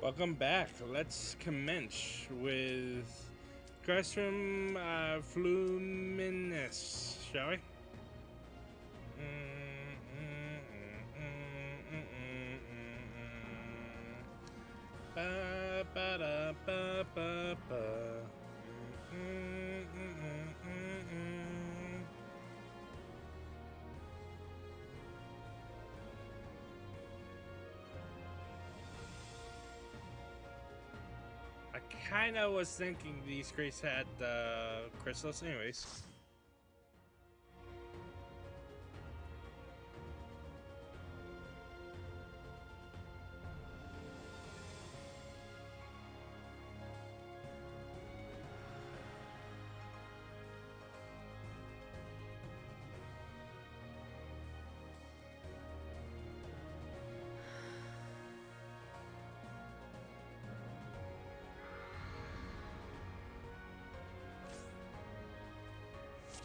Welcome back. Let's commence with Crestrum Fluminous, shall we? Ba, ba, da, ba, ba, ba. I kind of was thinking these crates had crystals anyways.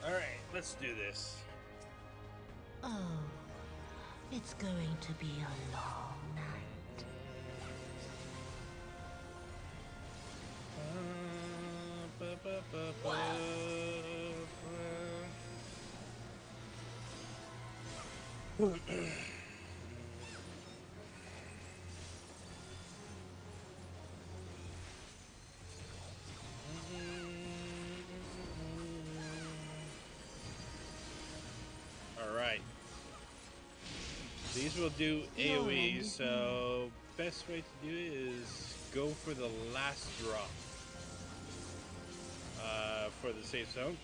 Alright, let's do this. Oh, it's going to be a long night. Alright. These will do AoE, so best way to do it is go for the last drop for the safe zone.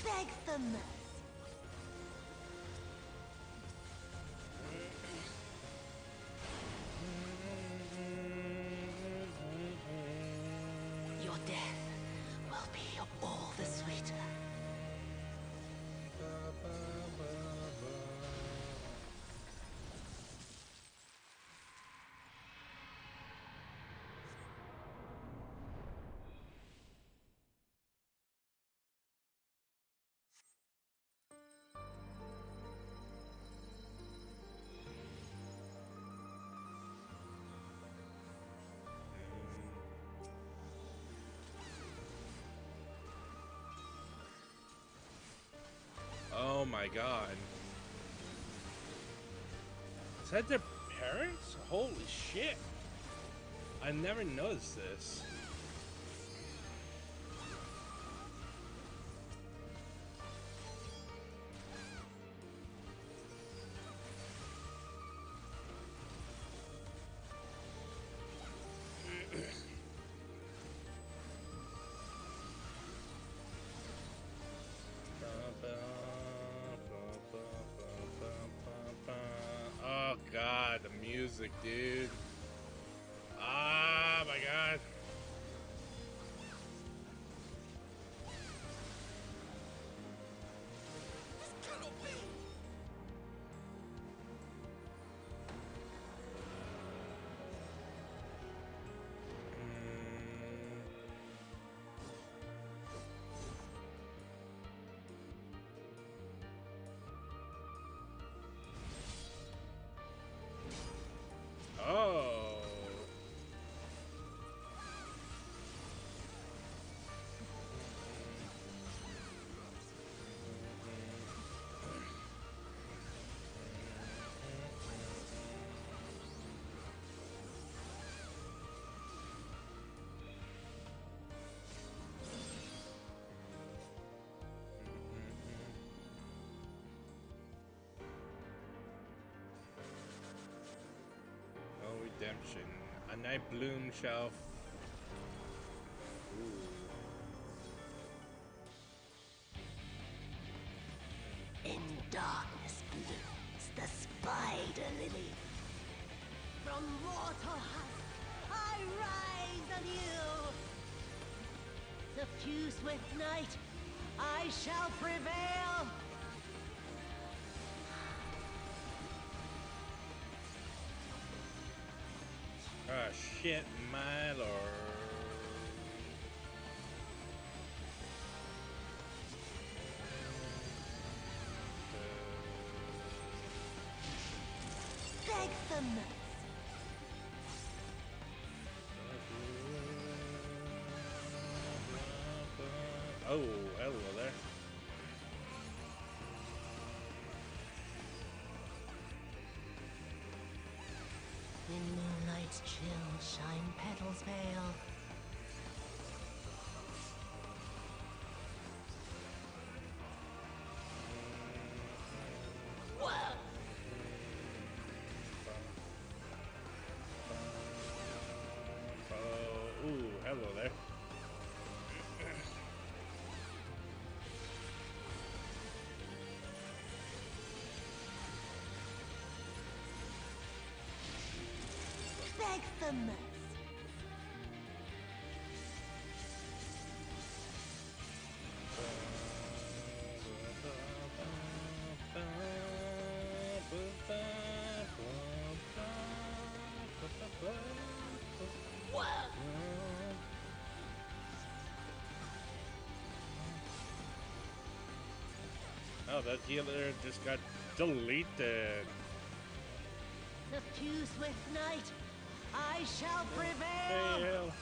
Beg for mercy. Your death will be all the sweeter. Oh my god. Is that their parents? Holy shit. I never noticed this. Oh god, the music, dude. Ah, my god. Oh. No redemption. A night bloom shall. Ooh. darkness blooms the spider lily. From mortal husk, I rise anew. Suffused with night, I shall prevail. Ah, shit, my lord. Beg for mercy. Oh, hello there. In moonlight's chill, shine petals pale. Oh, ooh, hello there. Beg for mercy. Oh, that healer just got deleted. Suffused with night, I shall prevail. Fail.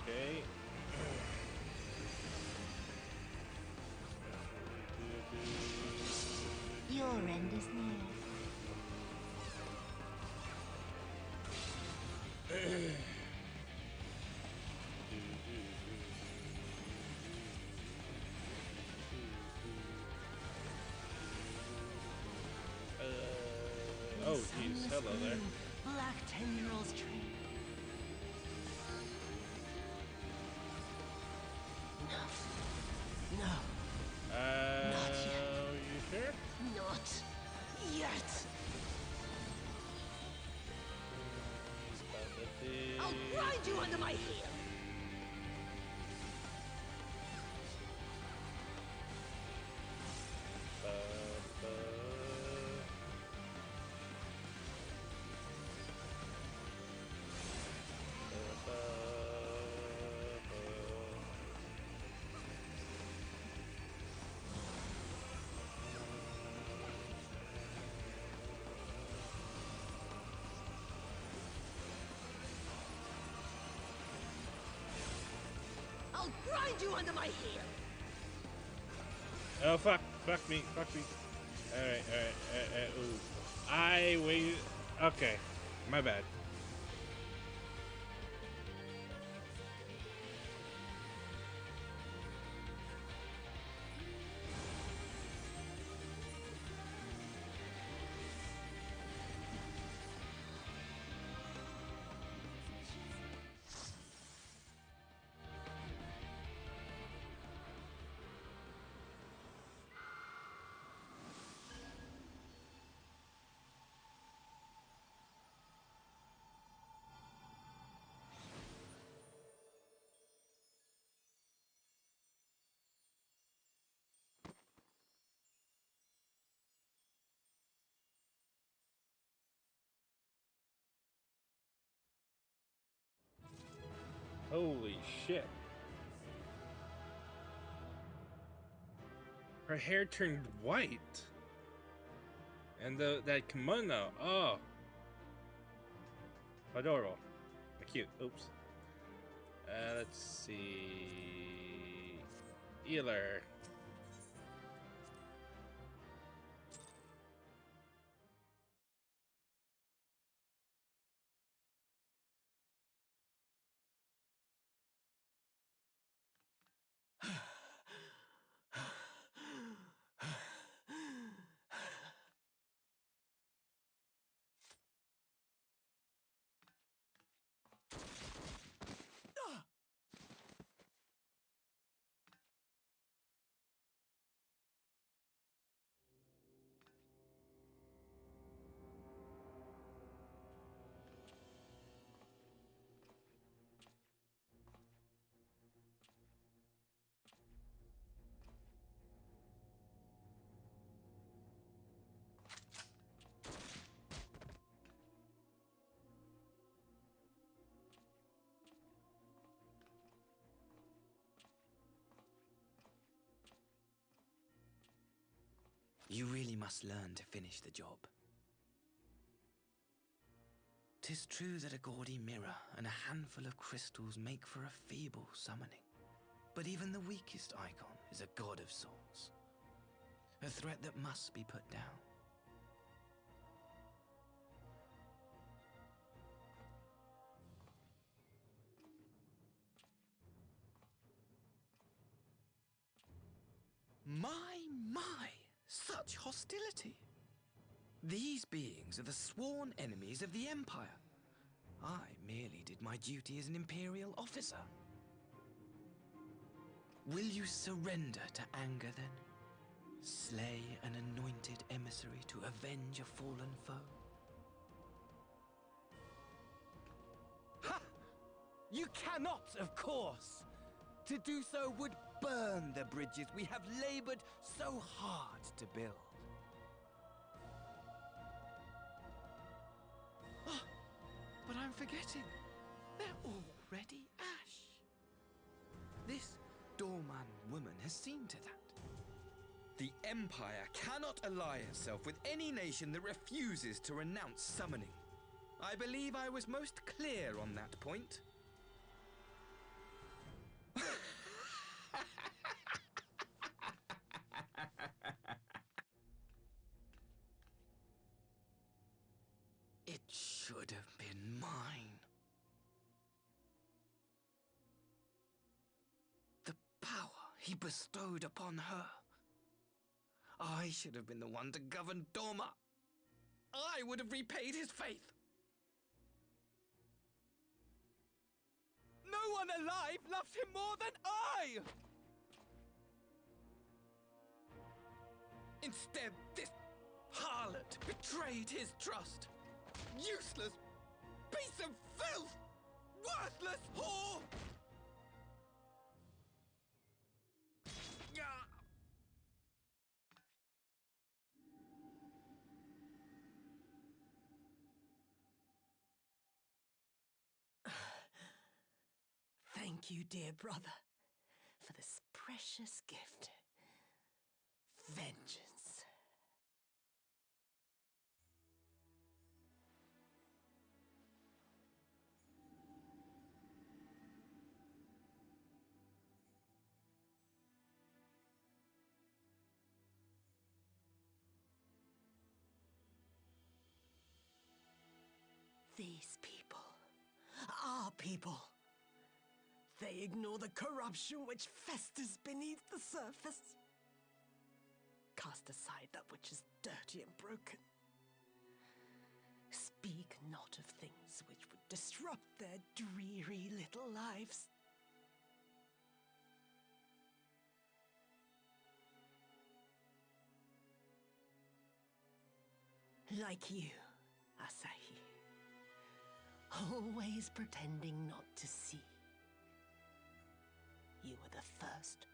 Okay. Your end is near. Oh, geez. Hello there. Black tendrils trail. No. No. Not yet. You sure? Not yet. I'll grind you under my heel. I'll grind you under my heel. Oh, fuck. Fuck me. Fuck me. Alright, ooh. I waited. Okay. My bad. Holy shit. Her hair turned white. And that kimono. Oh. Adorable. Cute. Oops. Let's see. Healer. You really must learn to finish the job. 'Tis true that a gaudy mirror and a handful of crystals make for a feeble summoning. But even the weakest icon is a god of sorts. A threat that must be put down. My, such hostility! These beings are the sworn enemies of the Empire. I merely did my duty as an Imperial officer. Will you surrender to anger then? Slay an anointed emissary to avenge a fallen foe? Ha! You cannot, of course! To do so would burn the bridges we have labored so hard to build. Oh, but I'm forgetting. They're already ash. This Doorman woman has seen to that. The Empire cannot ally itself with any nation that refuses to renounce summoning. I believe I was most clear on that point. It should have been mine. The power he bestowed upon her. I should have been the one to govern Dorma. I would have repaid his faith. No one alive loves him more than I! Instead, this harlot betrayed his trust. Useless piece of filth! Worthless whore! Thank you, dear brother, for this precious gift. Vengeance. These people, our people, they ignore the corruption which festers beneath the surface. Cast aside that which is dirty and broken. Speak not of things which would disrupt their dreary little lives. Like you, Asahi. Always pretending not to see. You were the first.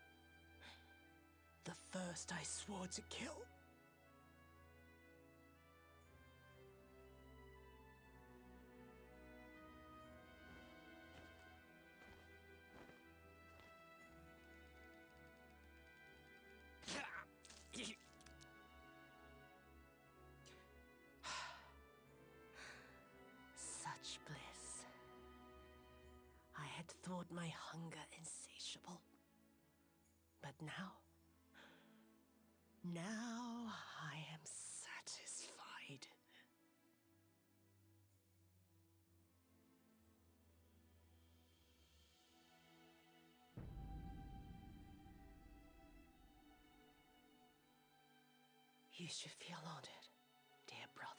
The first I swore to kill. Such bliss. I had thought my hunger insatiable. But now I am satisfied. You should feel honored, dear brother.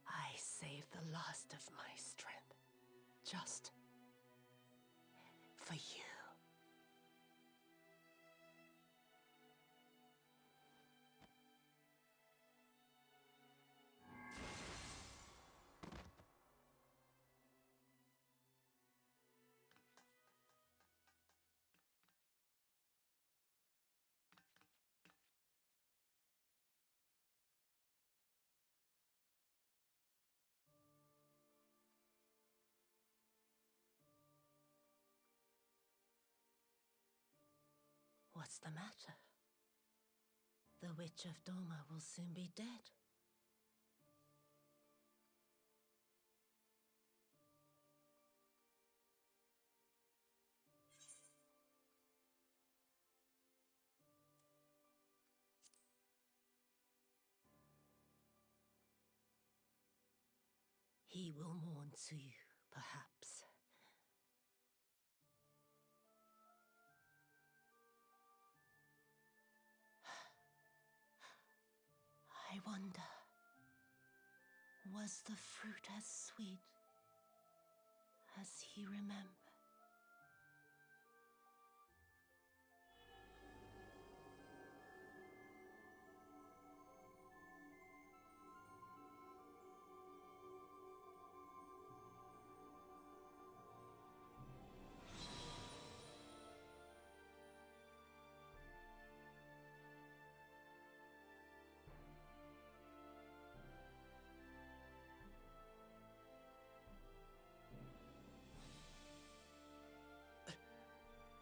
I saved the last of my strength, just for you. What's the matter? The Witch of Doma will soon be dead. He will mourn too, perhaps. I wonder, was the fruit as sweet as he remembered?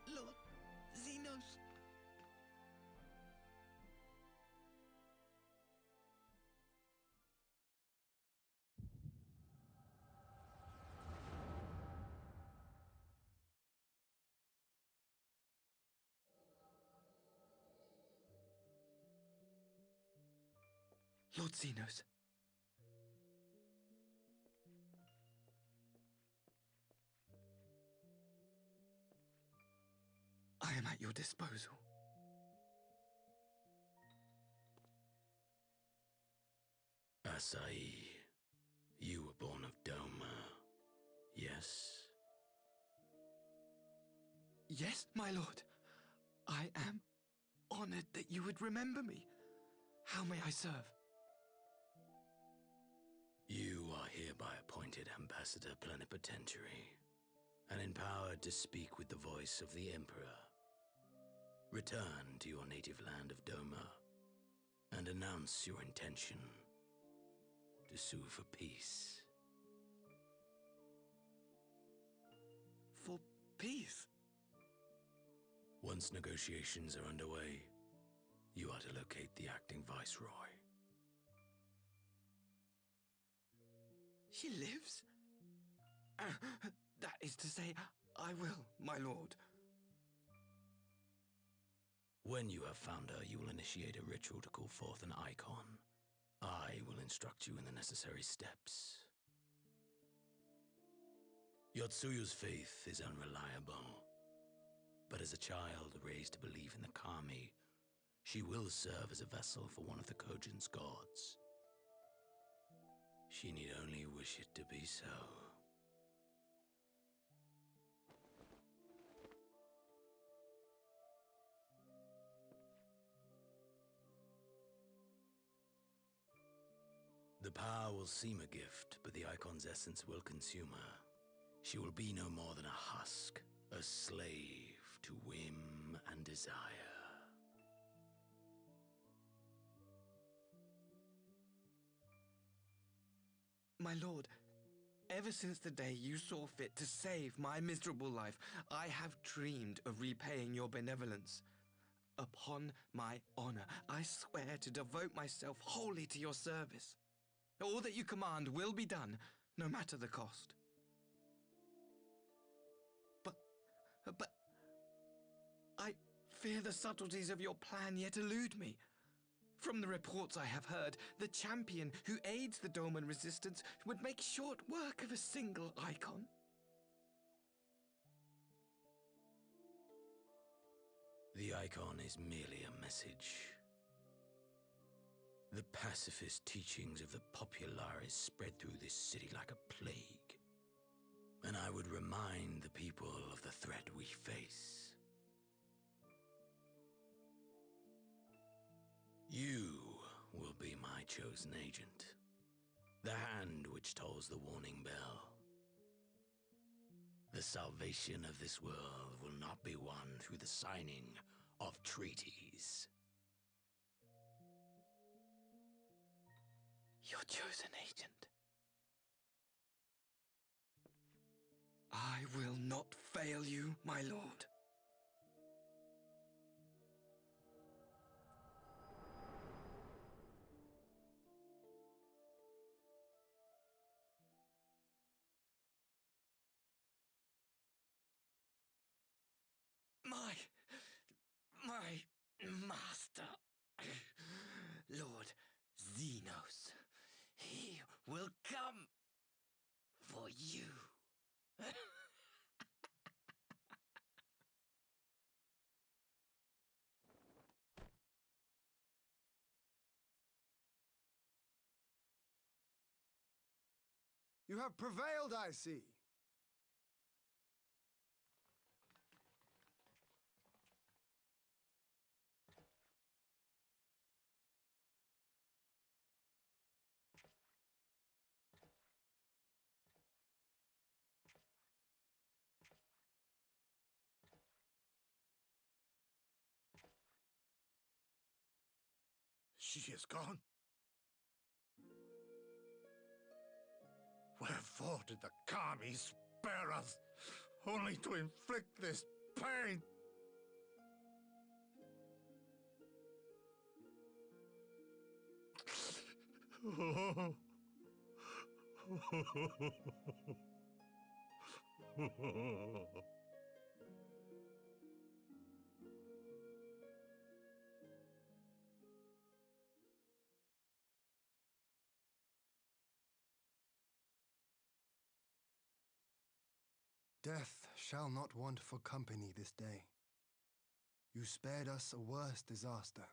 Lord Xenos. Lord Xenos. I am at your disposal. Asai, you were born of Doma, yes? Yes, my lord. I am honored that you would remember me. How may I serve? You are hereby appointed Ambassador Plenipotentiary, and empowered to speak with the voice of the Emperor. Return to your native land of Doma, and announce your intention to sue for peace. For peace? Once negotiations are underway, you are to locate the acting Viceroy. She lives? That is to say, I will, my lord. When you have found her, you will initiate a ritual to call forth an icon. I will instruct you in the necessary steps. Yotsuyu's faith is unreliable, but as a child raised to believe in the Kami, she will serve as a vessel for one of the Kojin's gods. She need only wish it to be so. The power will seem a gift, but the icon's essence will consume her. She will be no more than a husk, a slave to whim and desire. My lord, ever since the day you saw fit to save my miserable life, I have dreamed of repaying your benevolence. Upon my honor, I swear to devote myself wholly to your service. All that you command will be done, no matter the cost. But I fear the subtleties of your plan yet elude me. From the reports I have heard, the champion who aids the Doman resistance would make short work of a single icon. The icon is merely a message. The pacifist teachings of the Populares spread through this city like a plague, and I would remind the people of the threat we face. You will be my chosen agent, the hand which tolls the warning bell. The salvation of this world will not be won through the signing of treaties. Your chosen agent. I will not fail you, my lord. master, Lord Xenos. He will come for you. You have prevailed, I see. She is gone. Wherefore did the Kami spare us, only to inflict this pain? Death shall not want for company this day. You spared us a worse disaster,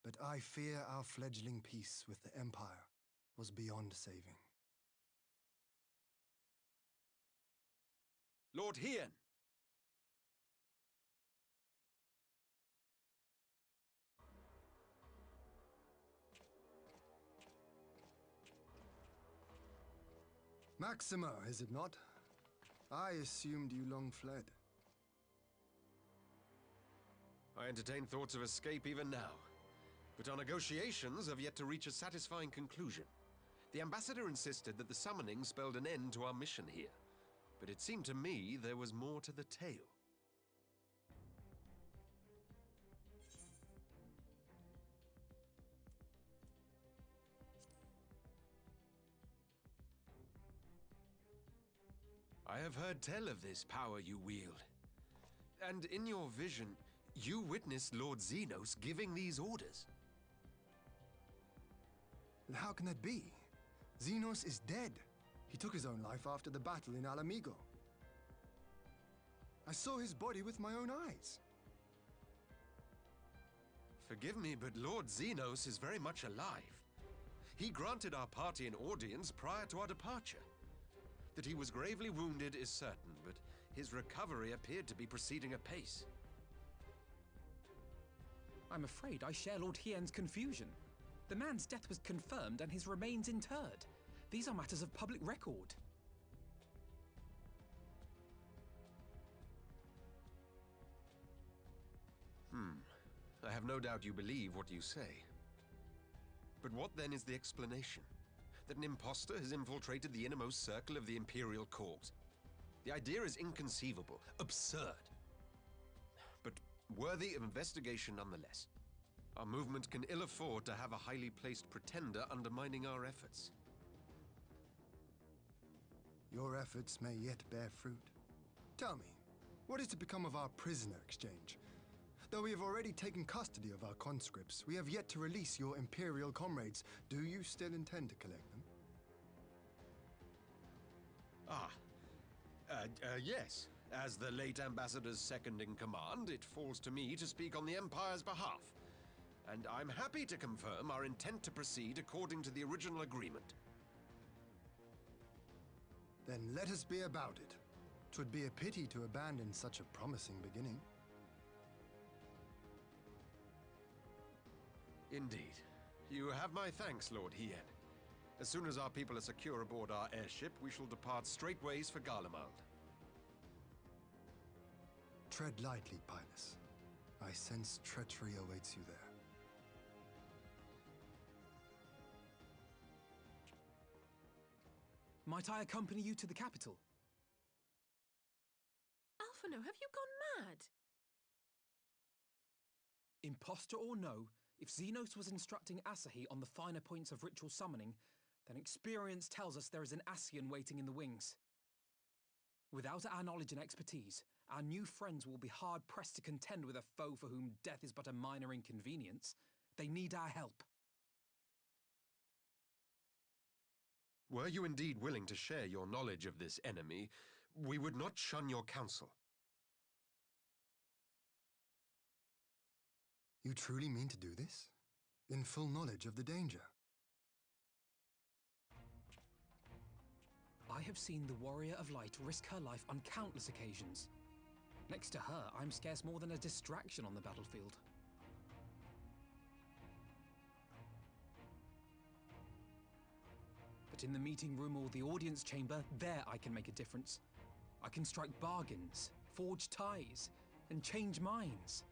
but I fear our fledgling peace with the Empire was beyond saving. Lord Hien! Maxima, is it not? I assumed you long fled. I entertain thoughts of escape even now, but our negotiations have yet to reach a satisfying conclusion. The ambassador insisted that the summoning spelled an end to our mission here, but it seemed to me there was more to the tale. I have heard tell of this power you wield. And in your vision, you witnessed Lord Xenos giving these orders. How can that be? Xenos is dead. He took his own life after the battle in Alamigo. I saw his body with my own eyes. Forgive me, but Lord Xenos is very much alive. He granted our party an audience prior to our departure. That he was gravely wounded is certain, but his recovery appeared to be proceeding apace. I'm afraid I share Lord Hien's confusion. The man's death was confirmed and his remains interred. These are matters of public record. I have no doubt you believe what you say. But what then is the explanation? That an impostor has infiltrated the innermost circle of the Imperial Court? The idea is inconceivable, absurd. But worthy of investigation nonetheless. Our movement can ill afford to have a highly placed pretender undermining our efforts. Your efforts may yet bear fruit. Tell me, what is to become of our prisoner exchange? Though we have already taken custody of our conscripts, we have yet to release your Imperial comrades. Do you still intend to collect them? Yes. As the late Ambassador's second-in-command, it falls to me to speak on the Empire's behalf. And I'm happy to confirm our intent to proceed according to the original agreement. Then let us be about it. 'Twould be a pity to abandon such a promising beginning. Indeed. You have my thanks, Lord Hien. As soon as our people are secure aboard our airship, we shall depart straightways for Garlemald. Tread lightly, Pilus. I sense treachery awaits you there. Might I accompany you to the capital? Alphino, have you gone mad? Imposter or no, if Xenos was instructing Asahi on the finer points of ritual summoning, then experience tells us there is an Ascian waiting in the wings. Without our knowledge and expertise, Our new friends will be hard-pressed to contend with a foe for whom death is but a minor inconvenience. They need our help. Were you indeed willing to share your knowledge of this enemy, we would not shun your counsel. You truly mean to do this? In full knowledge of the danger? I have seen the Warrior of Light risk her life on countless occasions. Next to her, I'm scarce more than a distraction on the battlefield. But in the meeting room or the audience chamber, there I can make a difference. I can strike bargains, forge ties, and change minds.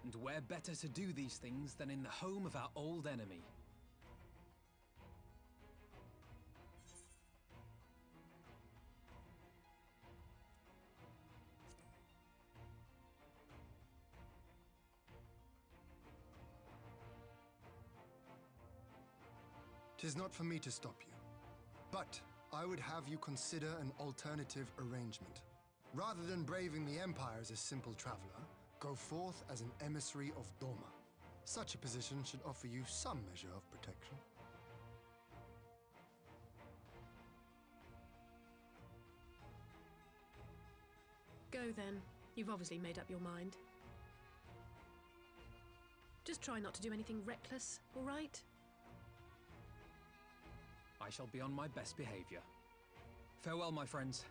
And where better to do these things than in the home of our old enemy? Tis not for me to stop you, but I would have you consider an alternative arrangement. Rather than braving the Empire as a simple traveler, go forth as an emissary of Doma. Such a position should offer you some measure of protection. Go then. You've obviously made up your mind. Just try not to do anything reckless, all right? I shall be on my best behavior. Farewell, my friends.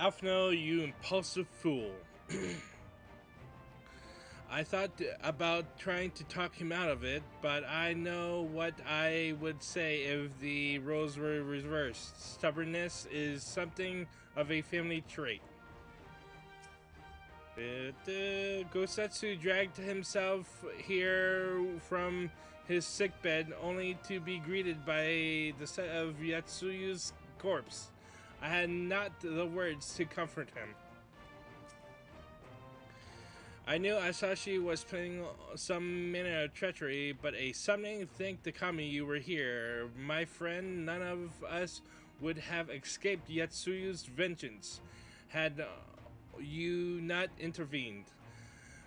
Alphino, you impulsive fool. I thought about trying to talk him out of it, but I know what I would say if the roles were reversed. Stubbornness is something of a family trait. Gosetsu dragged himself here from his sickbed only to be greeted by the sight of Yatsuyu's corpse. I had not the words to comfort him. I knew Asashi was planning some manner of treachery, but a summoning thanked the kami you were here. My friend, none of us would have escaped Yatsuyu's vengeance had you not intervened.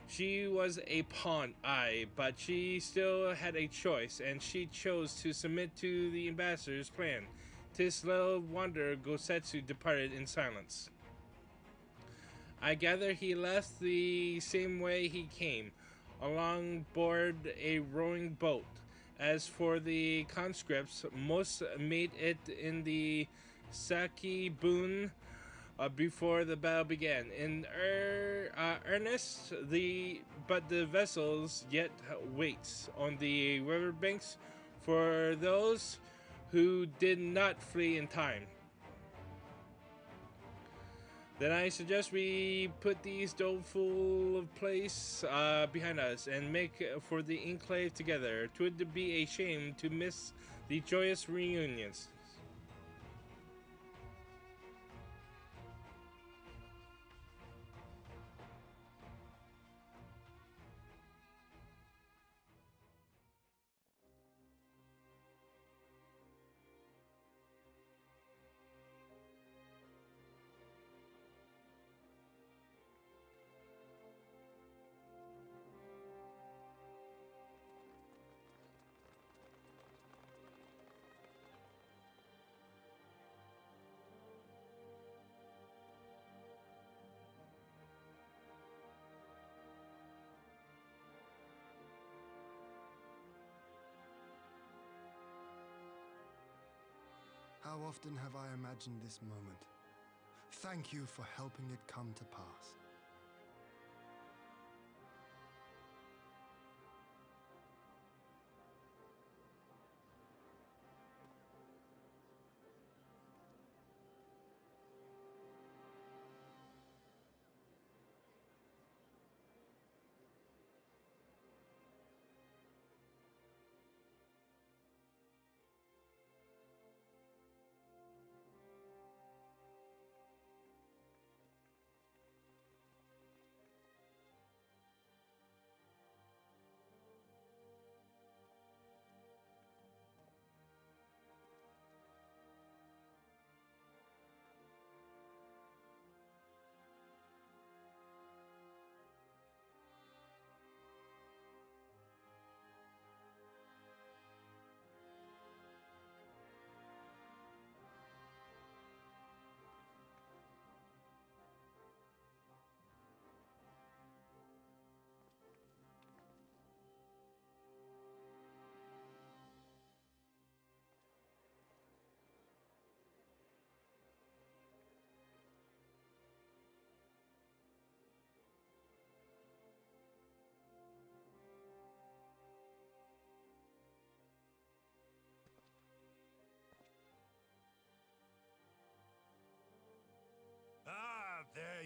She was a pawn, aye, but she still had a choice, and she chose to submit to the ambassador's plan. 'Tis little wonder Gosetsu departed in silence. I gather he left the same way he came, along board a rowing boat. As for the conscripts, most made it in the Sakibun before the battle began. In earnest, but the vessels yet waits on the riverbanks for those who did not flee in time. Then I suggest we put these doleful place behind us and make for the enclave together. 'Twould be a shame to miss the joyous reunions. How often have I imagined this moment? Thank you for helping it come to pass.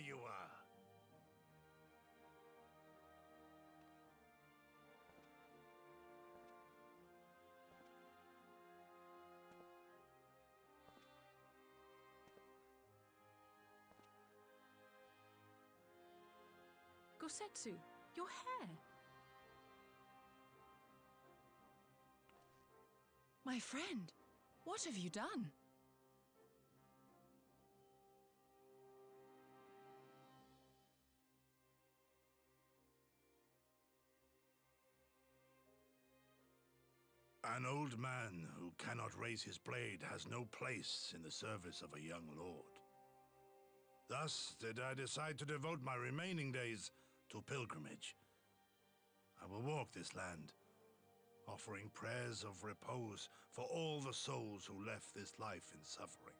you are. Gosetsu, your hair. My friend, what have you done? An old man who cannot raise his blade has no place in the service of a young lord. Thus did I decide to devote my remaining days to pilgrimage. I will walk this land, offering prayers of repose for all the souls who left this life in suffering.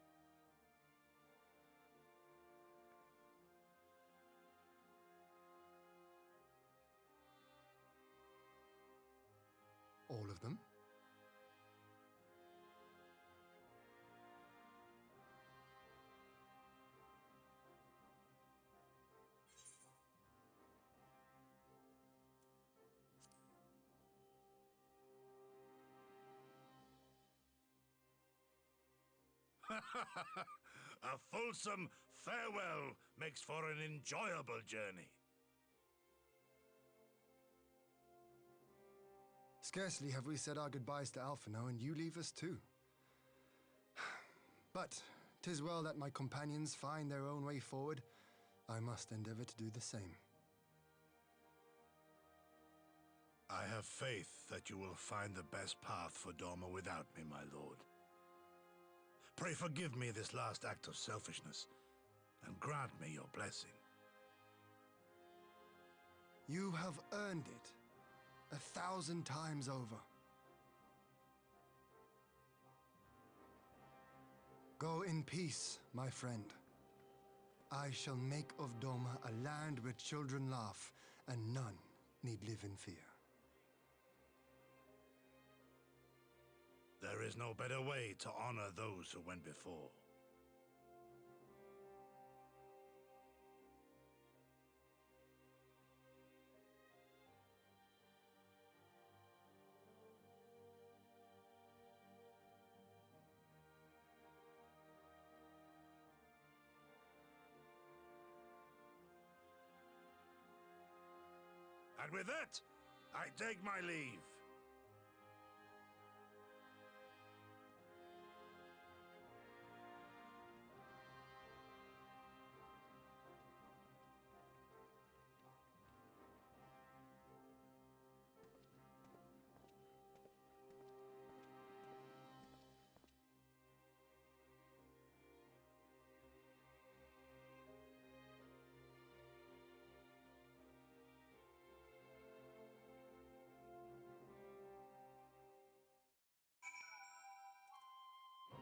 All of them? A fulsome farewell makes for an enjoyable journey. Scarcely have we said our goodbyes to Alphino, and you leave us too. But 'tis well that my companions find their own way forward. I must endeavor to do the same. I have faith that you will find the best path for Doma without me, my lord. Pray forgive me this last act of selfishness, and grant me your blessing. You have earned it 1,000 times over. Go in peace, my friend. I shall make of Doma a land where children laugh and none need live in fear. There is no better way to honor those who went before. And with that, I take my leave.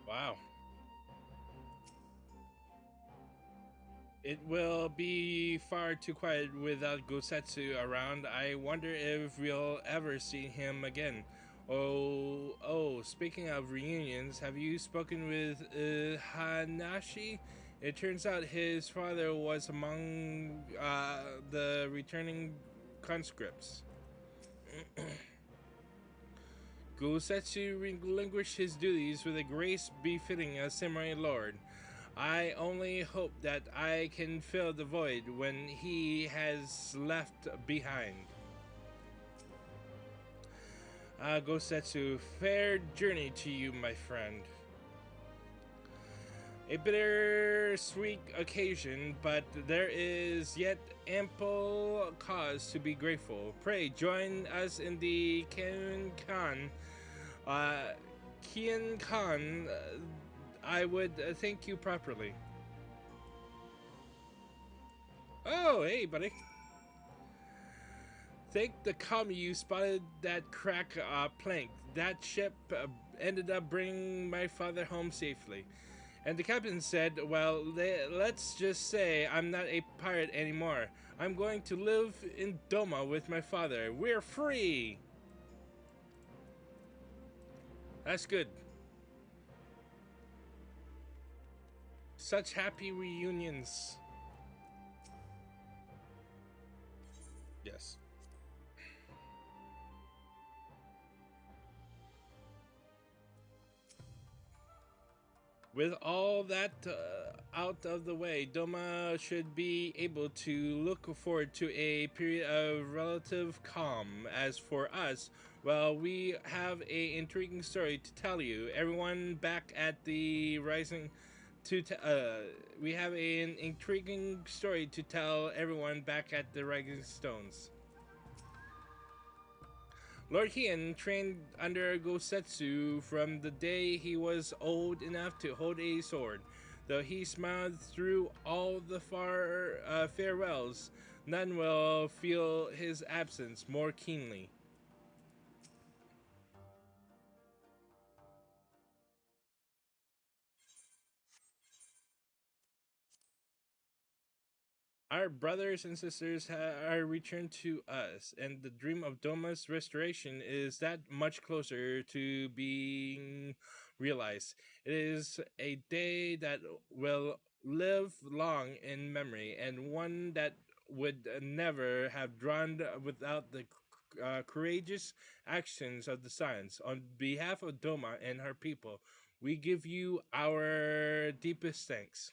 Wow. It will be far too quiet without Gosetsu around. I wonder if we'll ever see him again. Speaking of reunions, have you spoken with Hanashi? It turns out his father was among the returning conscripts. Gosetsu relinquished his duties with a grace befitting a samurai lord. I only hope that I can fill the void when he has left behind. Gosetsu, fair journey to you, my friend. A bittersweet occasion, but there is yet ample cause to be grateful. Pray join us in the Kian Khan. I would thank you properly. Oh, hey, buddy. Thank the kami you spotted that crack plank. That ship ended up bringing my father home safely. And the captain said, well, let's just say I'm not a pirate anymore. I'm going to live in Doma with my father. We're free! That's good. Such happy reunions. With all that out of the way, Doma should be able to look forward to a period of relative calm. As for us, well, we have a intriguing story to tell you. Everyone back at the Rising we have an intriguing story to tell everyone back at the Rising Stones. Lord Heian trained under Gosetsu from the day he was old enough to hold a sword. Though he smiled through all the farewells, none will feel his absence more keenly. Our brothers and sisters are returned to us, and the dream of Doma's restoration is that much closer to being realized. It is a day that will live long in memory, and one that would never have drawn without the courageous actions of the Science. On behalf of Doma and her people, we give you our deepest thanks.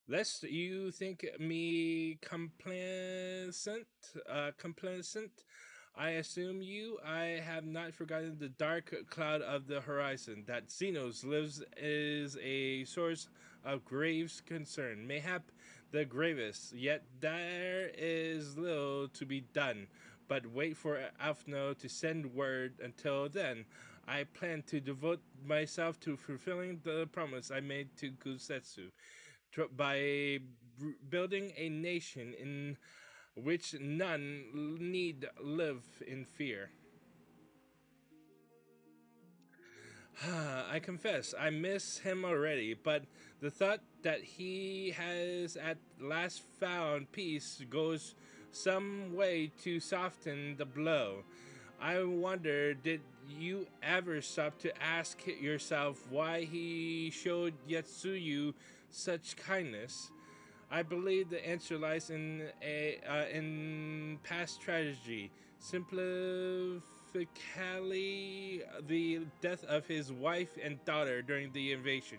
Lest you think me complacent, I assume you. I have not forgotten the dark cloud of the horizon. That Xenos lives is a source of grave concern, mayhap the gravest. Yet there is little to be done, but wait for Alphno to send word. Until then, I plan to devote myself to fulfilling the promise I made to Gusetsu by building a nation in which none need live in fear. I confess, I miss him already, but the thought that he has at last found peace goes some way to soften the blow. I wonder, did you ever stop to ask yourself why he showed Yatsuyu such kindness? I believe the answer lies in past tragedy, simply the death of his wife and daughter during the invasion.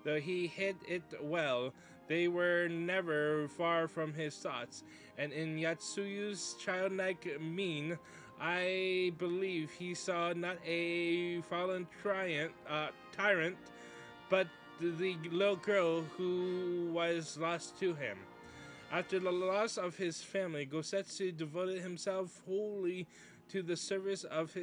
Though he hid it well, they were never far from his thoughts, and in Yatsuyu's childlike mien, I believe he saw not a fallen tyrant, but the little girl who was lost to him. After the loss of his family, Gosetsu devoted himself wholly to the service of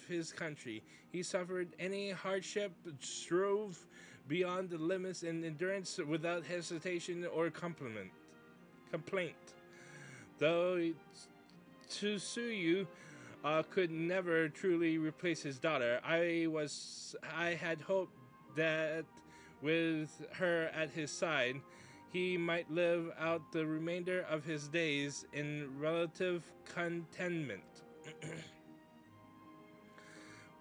his country. He suffered any hardship, strove beyond the limits in endurance without hesitation or complaint. Though Tsuyu could never truly replace his daughter, I had hoped that with her at his side, he might live out the remainder of his days in relative contentment.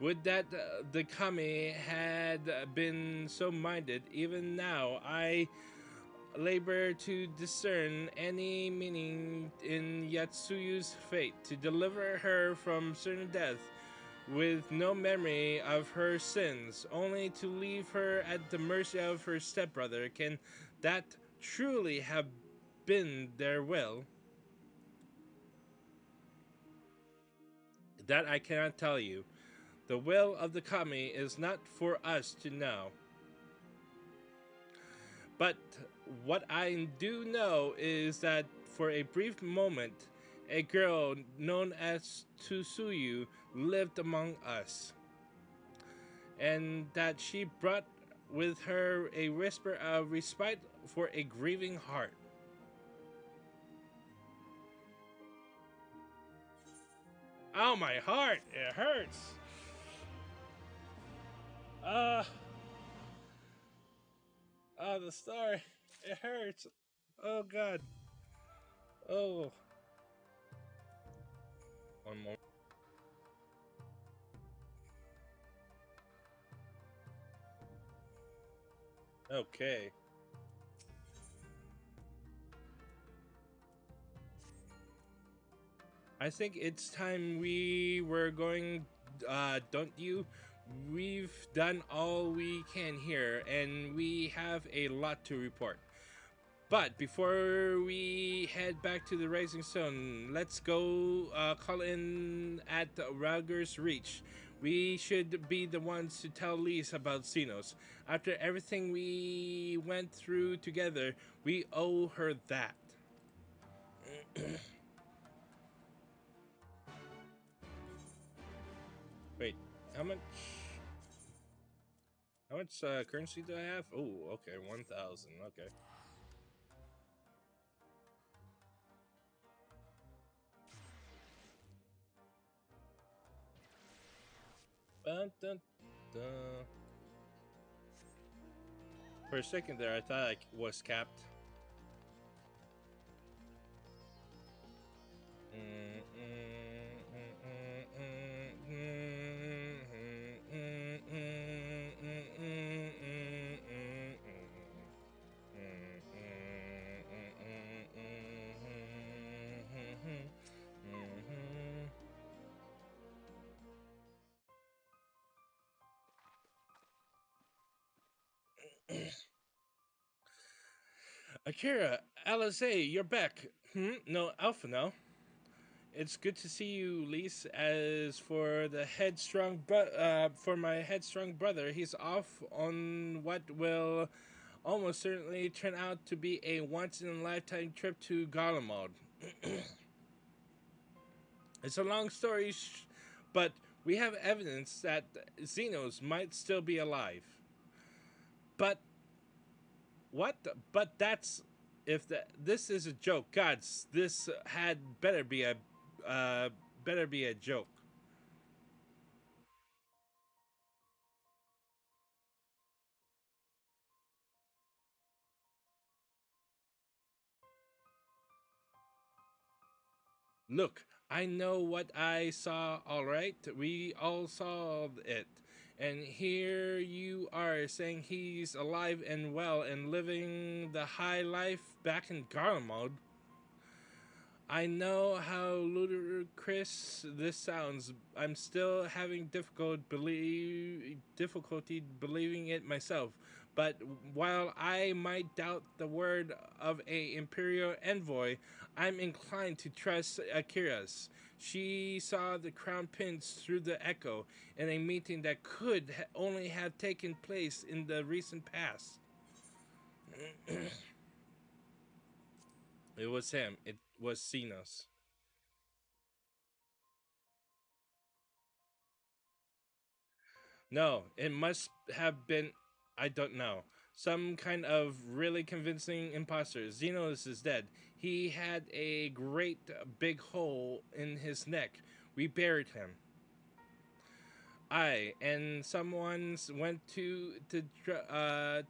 Would that the kami had been so minded. Even now, I labor to discern any meaning in Yatsuyu's fate, to deliver her from certain death with no memory of her sins, only to leave her at the mercy of her stepbrother. Can that truly have been their will? That I cannot tell you. The will of the kami is not for us to know. But what I do know is that for a brief moment, a girl known as Tsuyu lived among us, and that she brought with her a whisper of respite for a grieving heart. Oh, my heart! It hurts! The story. It hurts. Oh, God. Oh. One more. Okay. I think it's time we were going, don't you? We've done all we can here, and we have a lot to report. But before we head back to the Rising Sun, let's go call in at Rauger's Reach. We should be the ones to tell Lise about Xenos. After everything we went through together, we owe her that. Wait, how much? How much currency do I have? Oh, okay, 1,000. Okay. Dun, dun, dun. For a second there, I thought I was capped. Akira, Alizé, you're back. No, Alpha now. It's good to see you, Lise. As for the for my headstrong brother, he's off on what will almost certainly turn out to be a once-in-a-lifetime trip to Garlemald. It's a long story, but we have evidence that Xenos might still be alive. But what? But that's if this is a joke. Gods, this had better be a joke. Look, I know what I saw, all right? We all saw it. And here you are saying he's alive and well and living the high life back in Garlemald. I know how ludicrous this sounds. I'm still having difficulty believing it myself. But while I might doubt the word of a imperial envoy, I'm inclined to trust Akira's. She saw the crown prince through the echo in a meeting that could only have taken place in the recent past. It was him. It was Xenos. No, it must have been, I don't know, some kind of really convincing imposter. Xenos is dead. He had a great big hole in his neck. We buried him. And someone went to the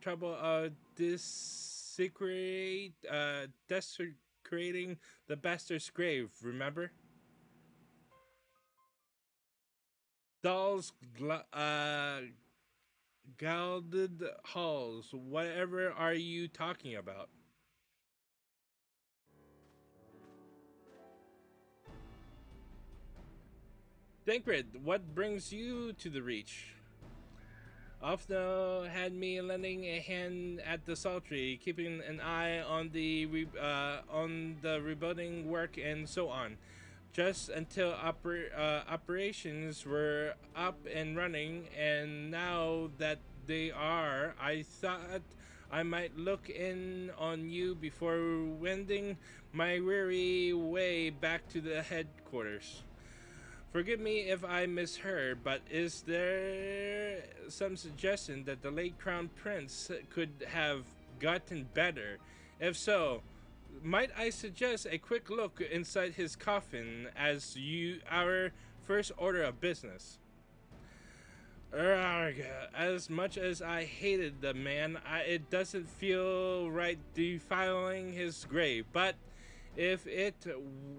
trouble of desecrating the bastard's grave, remember? Dolls, gilded halls, whatever are you talking about? Dankred, what brings you to the Reach? Ofno had me lending a hand at the Saltry, keeping an eye on the rebuilding work and so on, just until operations were up and running. And now that they are, I thought I might look in on you before wending my weary way back to the headquarters. Forgive me if I misheard, but is there some suggestion that the late Crown Prince could have gotten better? If so, might I suggest a quick look inside his coffin as our first order of business? Urgh, as much as I hated the man, it doesn't feel right defiling his grave, but if it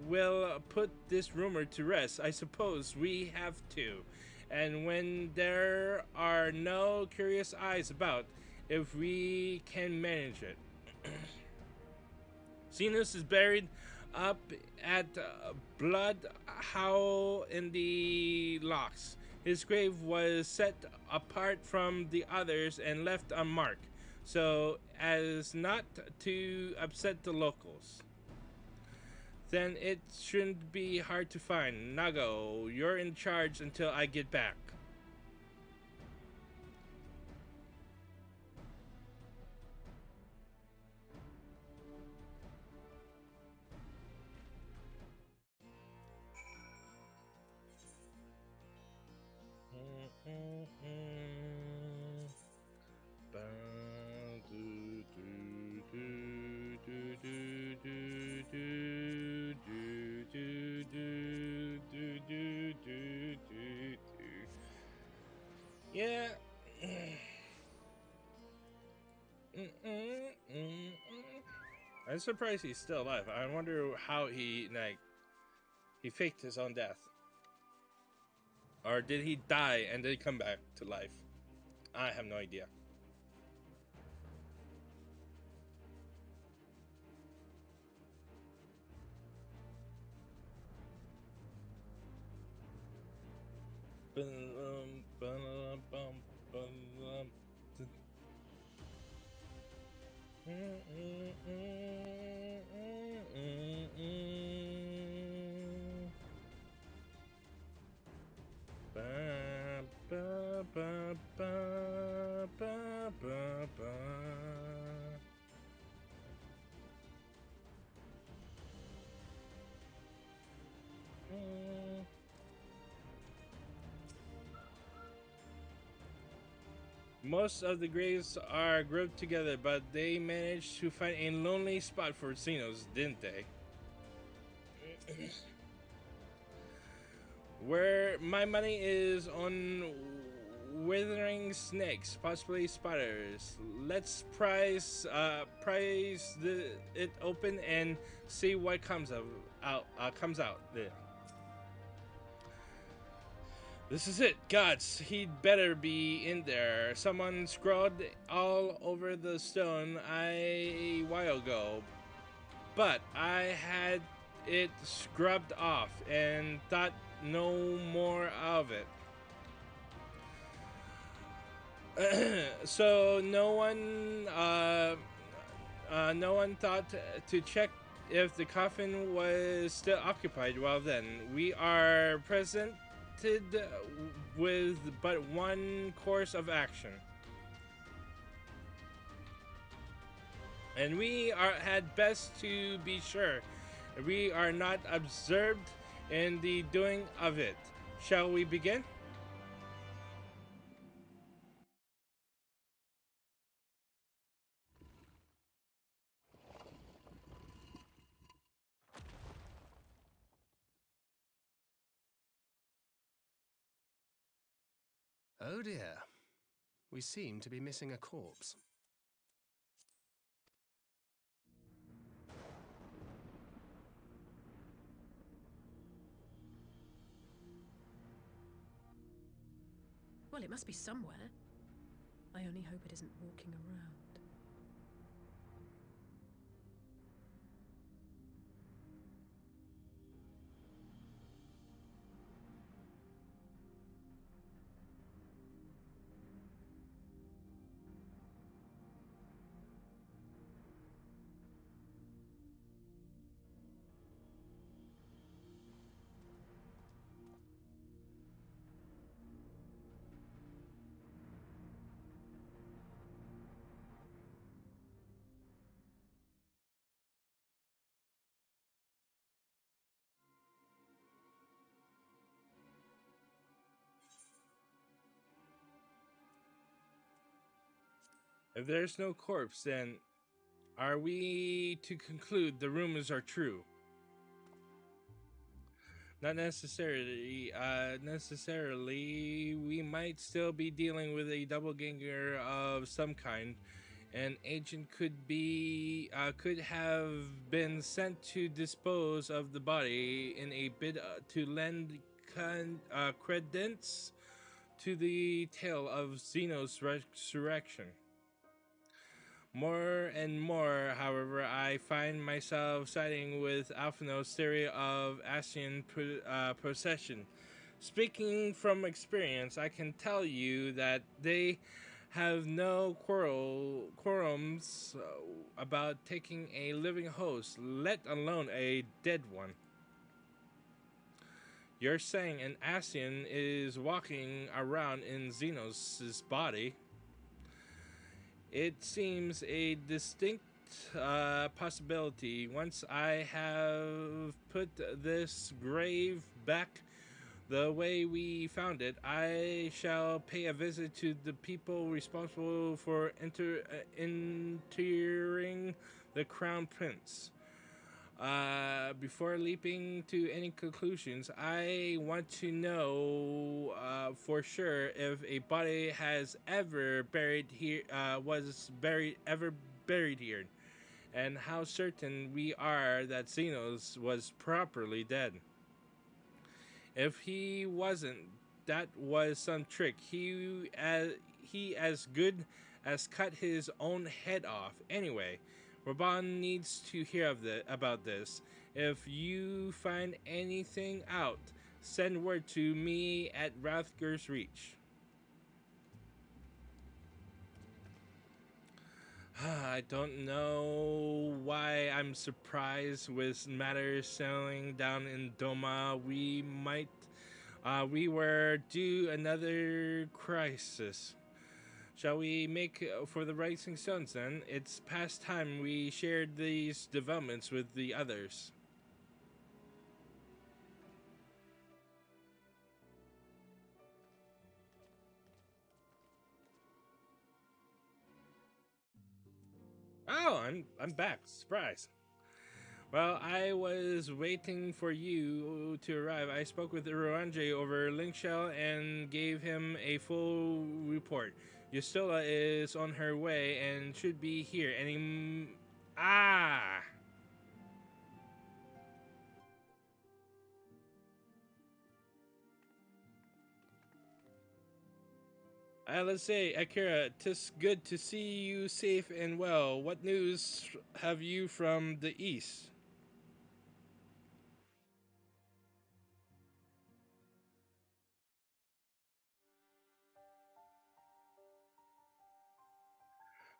will put this rumor to rest, I suppose we have to. And when there are no curious eyes about, if we can manage it. Xenos is buried. up at Blood Howl in the Locks. His grave was set apart from the others and left unmarked, so as not to upset the locals. Then it shouldn't be hard to find. Nago, you're in charge until I get back. Yeah. I'm surprised he's still alive. I wonder how he faked his own death. Or did he die and then come back to life? I have no idea. Most of the graves are grouped together, but they managed to find a lonely spot for Xenos, didn't they? Where my money is on withering snakes, possibly spiders. Let's prize it open and see what comes out. There. This is it, gods. He'd better be in there. Someone scrawled all over the stone a while ago, but I had it scrubbed off and thought no more of it. So no one thought to check if the coffin was still occupied. Well then, we are presented with but one course of action. And we had best to be sure we are not observed in the doing of it. Shall we begin? Oh dear. We seem to be missing a corpse. Well, it must be somewhere. I only hope it isn't walking around. If there's no corpse, then are we to conclude the rumors are true? Not necessarily. Necessarily, we might still be dealing with a doppelganger of some kind. An agent could have been sent to dispose of the body in a bid to lend credence to the tale of Xeno's resurrection. More and more, however, I find myself siding with Alphino's theory of Asian possession. Speaking from experience, I can tell you that they have no quorums about taking a living host, let alone a dead one. You're saying an Asian is walking around in Xenos' body. It seems a distinct possibility. Once I have put this grave back the way we found it, I shall pay a visit to the people responsible for interring the Crown Prince. Before leaping to any conclusions, I want to know for sure if a body has ever buried here, buried here, and how certain we are that Xenos was properly dead. If he wasn't, that was some trick. He as good as cut his own head off. Anyway, Raban needs to hear about this. If you find anything out, send word to me at Rathger's Reach. I don't know why I'm surprised with matters settling down in Doma. We were due another crisis. Shall we make for the Rising Suns then? It's past time we shared these developments with the others. Oh, I'm back. Surprise. Well, I was waiting for you to arrive. I spoke with Uruanje over Linkshell and gave him a full report. Yustola is on her way and should be here any... Ah! Let's say, Akira, 'tis good to see you safe and well. What news have you from the east?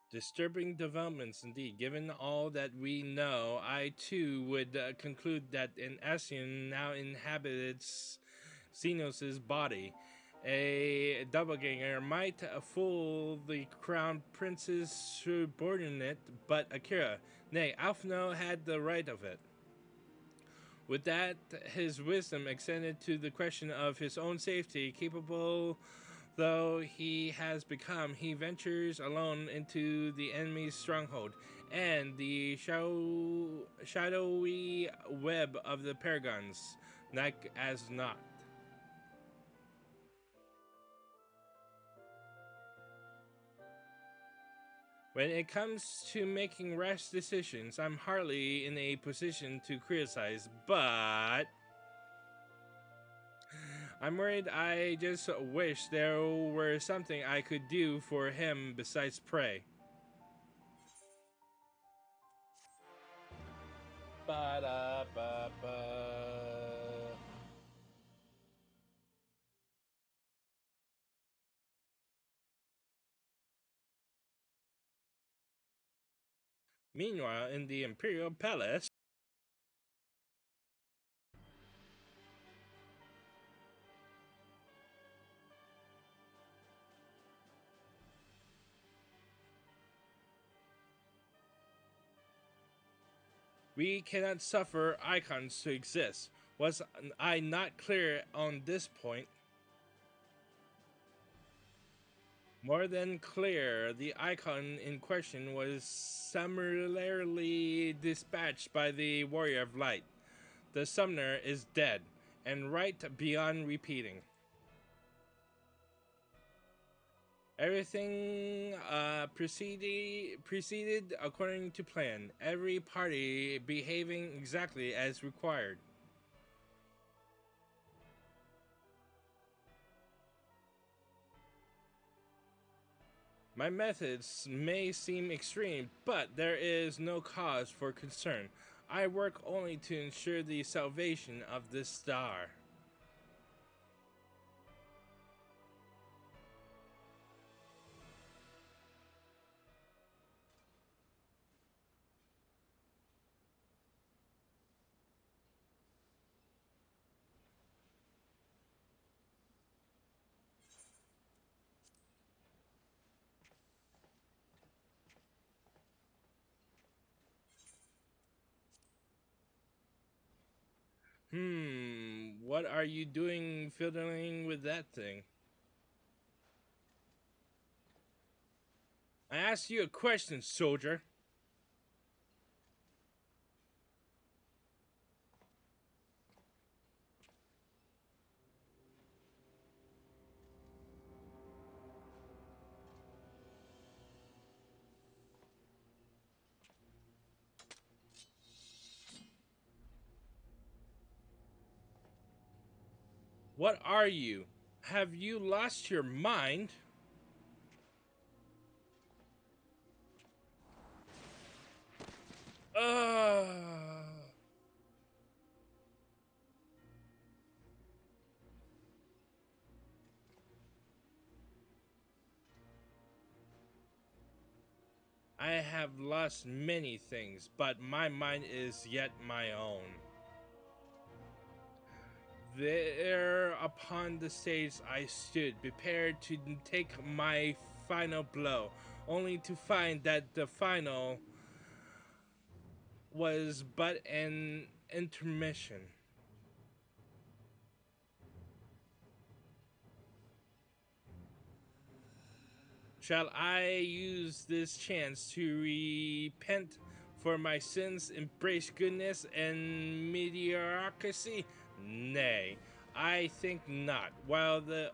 Disturbing developments indeed. Given all that we know, I too would conclude that an Asian now inhabits Xenos' body. A doppelganger might fool the crown prince's subordinate, but Akira, nay, Alphino had the right of it. With that, his wisdom extended to the question of his own safety, capable though he has become, he ventures alone into the enemy's stronghold, and the shadowy web of the Paragons, like as not. When it comes to making rash decisions, I'm hardly in a position to criticize, but I'm worried. I just wish there were something I could do for him besides pray. Ba-da-ba-ba. Meanwhile, in the Imperial Palace, we cannot suffer icons to exist. Was I not clear on this point? More than clear, the icon in question was summarily dispatched by the Warrior of Light. The summoner is dead, and right beyond repeating. Everything proceeded according to plan, every party behaving exactly as required. My methods may seem extreme, but there is no cause for concern. I work only to ensure the salvation of this star. What are you doing fiddling with that thing? I asked you a question, soldier. What are you? Have you lost your mind? Ugh. I have lost many things, but my mind is yet my own. There upon the stage I stood, prepared to take my final blow, only to find that the final was but an intermission. Shall I use this chance to repent for my sins, embrace goodness and mediocrity? Nay, I think not. While the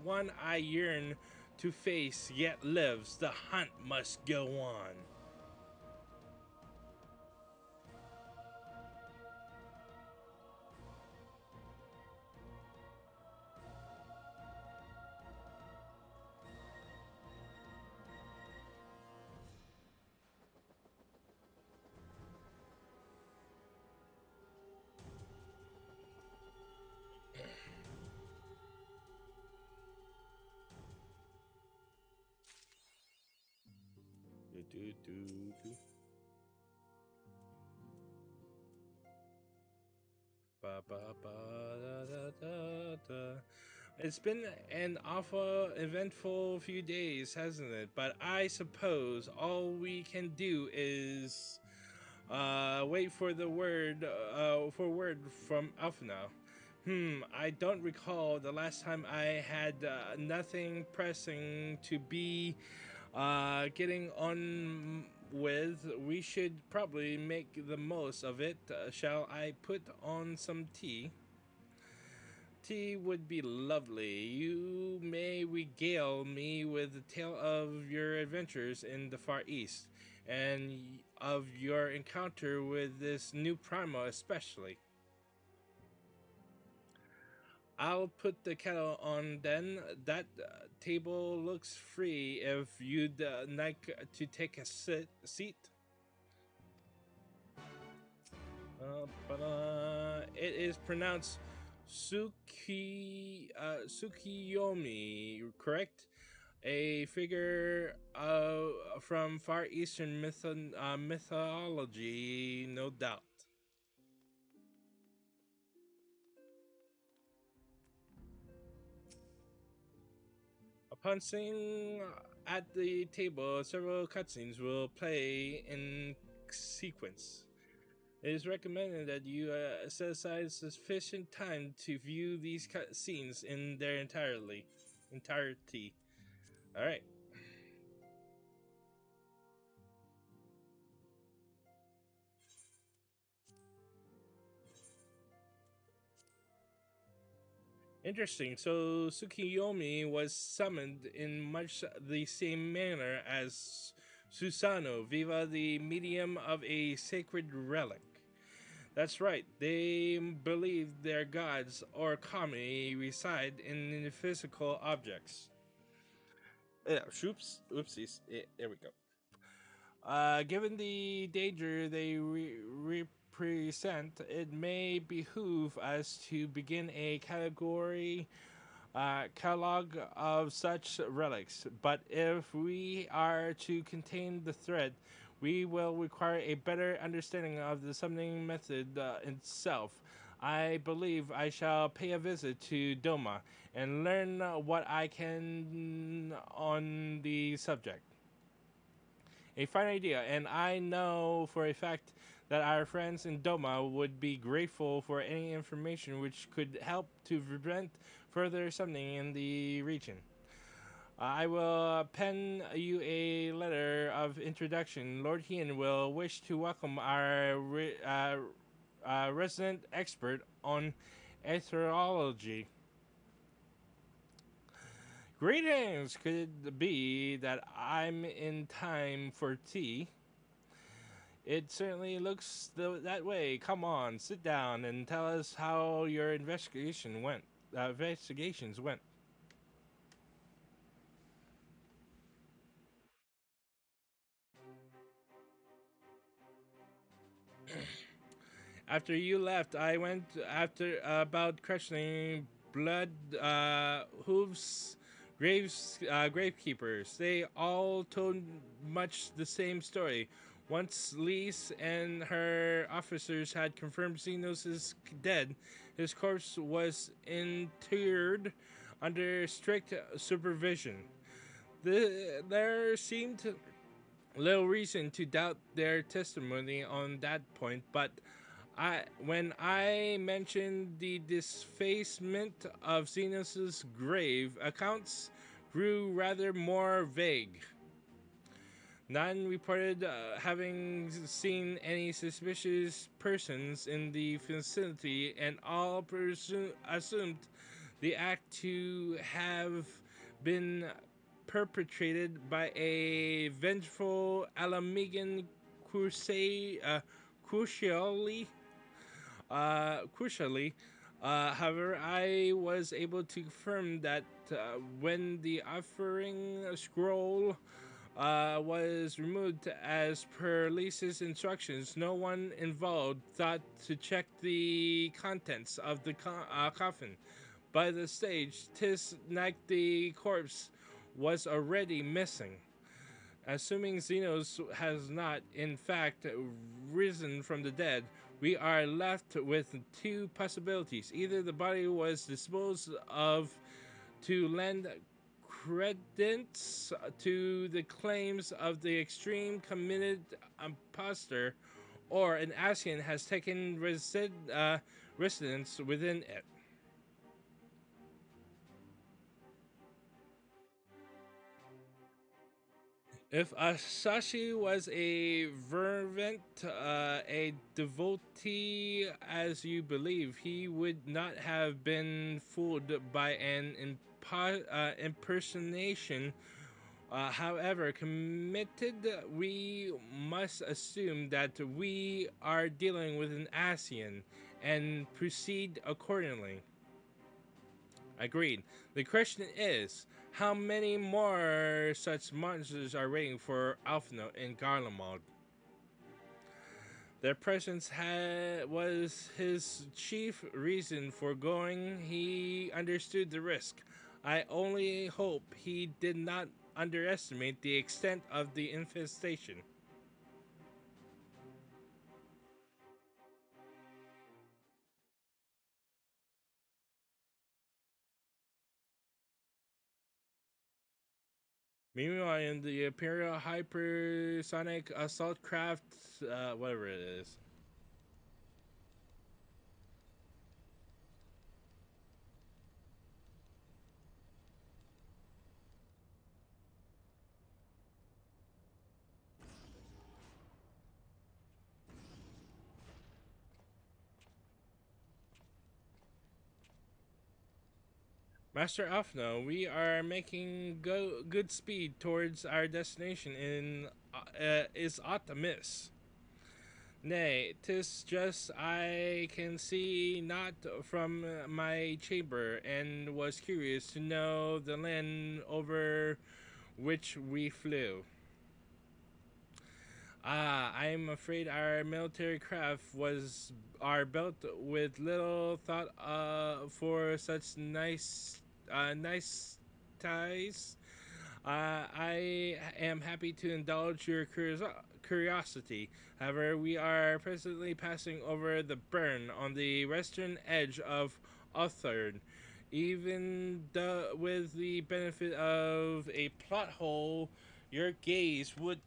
one I yearn to face yet lives, the hunt must go on. Do, do, do, do. Ba, ba, ba, da, da, da, da. It's been an awful, eventful few days, hasn't it? But I suppose all we can do is wait for the word from Alpha now. I don't recall the last time I had nothing pressing to be getting on with. We should probably make the most of it. Shall I put on some tea? Tea would be lovely. You may regale me with the tale of your adventures in the Far East, and of your encounter with this new Prima especially. I'll put the kettle on then. That table looks free if you'd like to take a seat. It is pronounced Tsukiyomi, correct? A figure from Far Eastern mythology, no doubt. Upon sitting at the table, several cutscenes will play in sequence. It is recommended that you set aside sufficient time to view these cutscenes in their entirety. All right. Interesting. So Tsukiyomi was summoned in much the same manner as Susano, Viva the medium of a sacred relic. That's right. They believe their gods or kami reside in physical objects. Oopsies. There we go. Given the danger they represent, it may behoove us to begin a catalog of such relics. But if we are to contain the threat, we will require a better understanding of the summoning method itself. I believe I shall pay a visit to Doma and learn what I can on the subject. A fine idea, and I know for a fact that our friends in Doma would be grateful for any information which could help to prevent further summoning in the region. I will pen you a letter of introduction. Lord Hien will wish to welcome our resident expert on aetherology. Greetings! Could it be that I'm in time for tea? It certainly looks that way. Come on, sit down and tell us how your investigations went. After you left, I went after about questioning blood hooves gravekeepers. They all told much the same story. Once Lise and her officers had confirmed Xenos is dead, his corpse was interred under strict supervision. There seemed little reason to doubt their testimony on that point, but when I mentioned the defacement of Xenos' grave, accounts grew rather more vague. None reported having seen any suspicious persons in the vicinity, and all assumed the act to have been perpetrated by a vengeful Alamigan crucially. However, I was able to confirm that when the offering scroll was removed as per Lisa's instructions, no one involved thought to check the contents of the coffin. By the stage, tis like the corpse was already missing. Assuming Xenos has not, in fact, risen from the dead, we are left with two possibilities. Either the body was disposed of to lend credence to the claims of the extreme committed impostor, or an Asian has taken residence within it. If Asashi was a fervent, a devotee as you believe, he would not have been fooled by an impersonation. However committed, we must assume that we are dealing with an Asian and proceed accordingly. Agreed. The question is, how many more such monsters are waiting for Alphino and Garlemald? Their presence was his chief reason for going. He understood the risk. I only hope he did not underestimate the extent of the infestation. Meanwhile, in the Imperial Hypersonic Assault Craft, whatever it is. Master Alphino, we are making good speed towards our destination in is Optimus. Nay, 'tis just I can see not from my chamber, and was curious to know the land over which we flew. I'm afraid our military craft are built with little thought for such nice ties. I am happy to indulge your curiosity. However, we are presently passing over the burn on the western edge of Uthard. With the benefit of a plot hole, your gaze would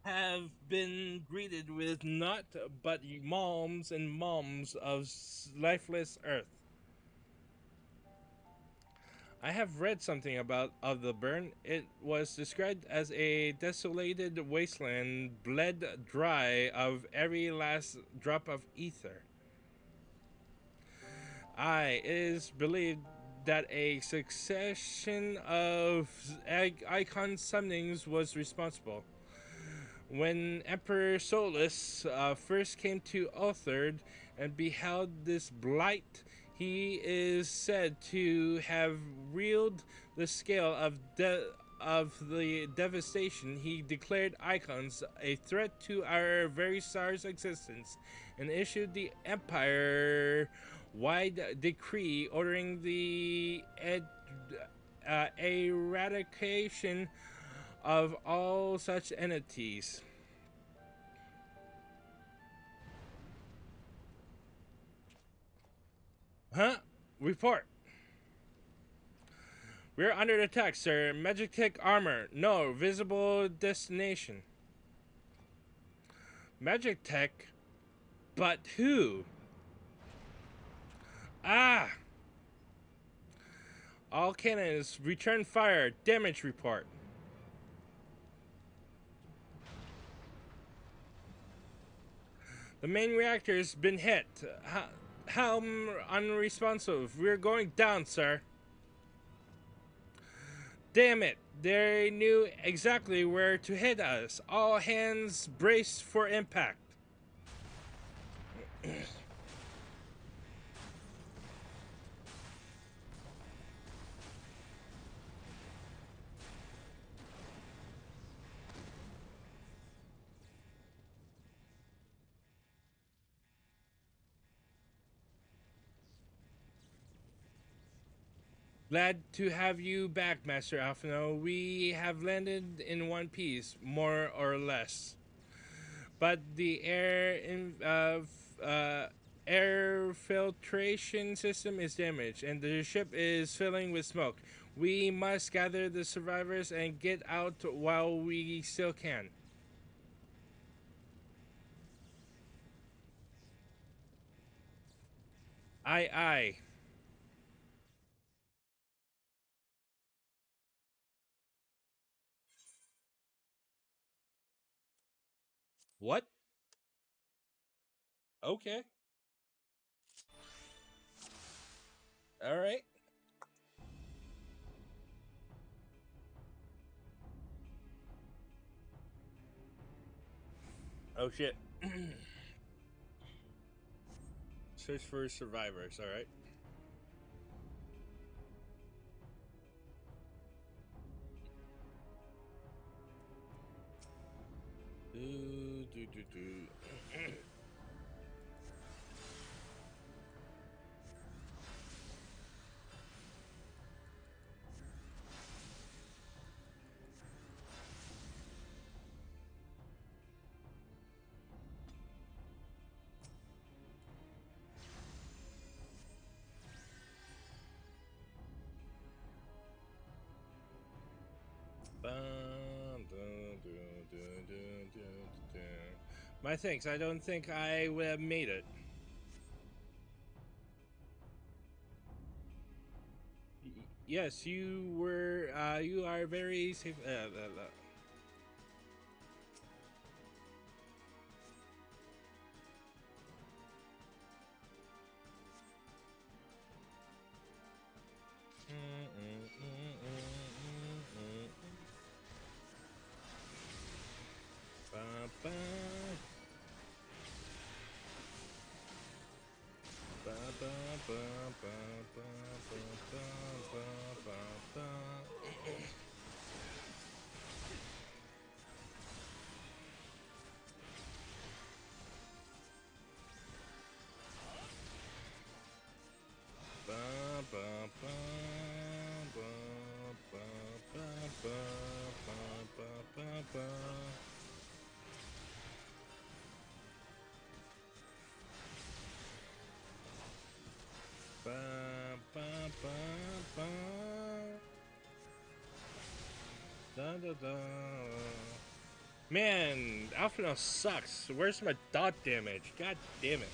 have been greeted with naught but malms and malms of lifeless earth. I have read something about of the burn. It was described as a desolated wasteland, bled dry of every last drop of ether. It is believed that a succession of icon summonings was responsible. When Emperor Solus first came to Ulthard and beheld this blight, he is said to have reeled the scale of the devastation. He declared icons a threat to our very star's existence and issued the empire-wide decree ordering the eradication of all such entities. Huh? Report. We're under attack, sir. Magic tech armor. No visible destination. Magic tech? But who? Ah! All cannons, return fire. Damage report. The main reactor's been hit. How unresponsive. We're going down, sir. Damn it. They knew exactly where to hit us. All hands brace for impact. Glad to have you back, Master Alphino. We have landed in one piece, more or less. But the air filtration system is damaged, and the ship is filling with smoke. We must gather the survivors and get out while we still can. Aye, aye. What? Okay. All right. Oh shit. Search for survivors. All right. Do. My thanks. I don't think I would have made it. Yes, you were. You are very safe. Man, Alphinaud sucks. Where's my dot damage? God damn it.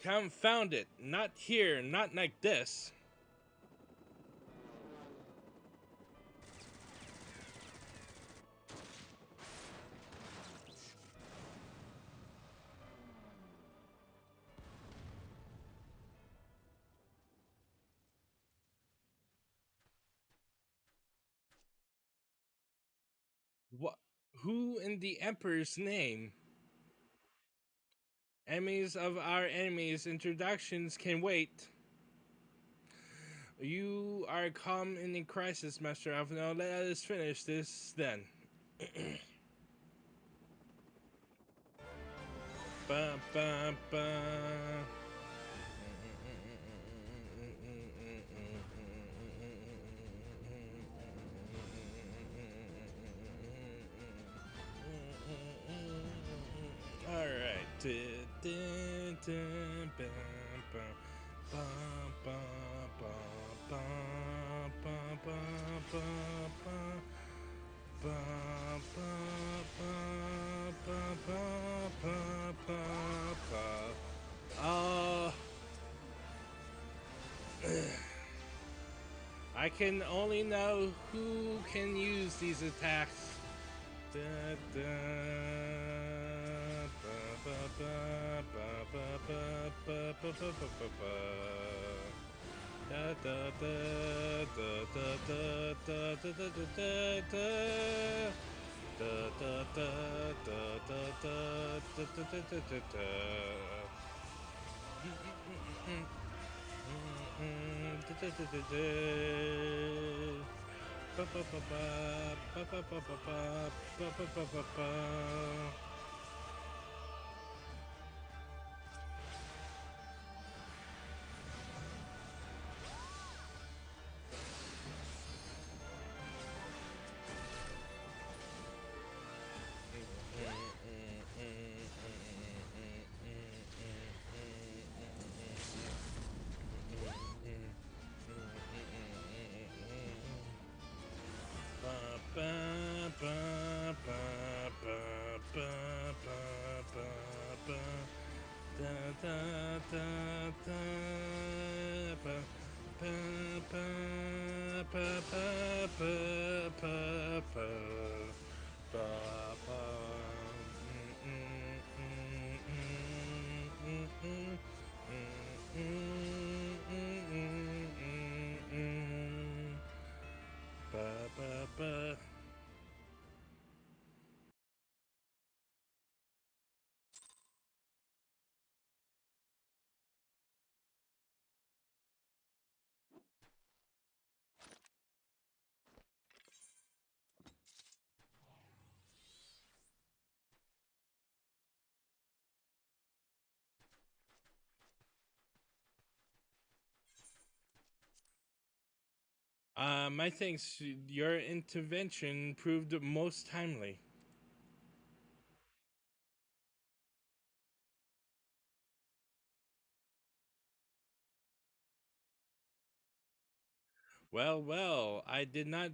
Confound it. Not here, not like this. What? Who in the Emperor's name? Enemies of our enemies' introductions can wait. You are calm in a crisis, Master Alphinaud. Let us finish this then. Ba, ba, ba. All right. I can only know who can use these attacks. Da, da, ba, ba, ba, ba, ba, ba, ba, ba, ba, ba, ba. Da, da, da, da, da, da, da, da, da, da, da. Da, da, da, da, da, da, da, da, da, da, da, da. Da, da, da, da, da. Ba, ba, ba, ba, ba, ba, ba, ba, ba, ba, ba, ba, ba. My thanks. Your intervention proved most timely. Well, well, I did not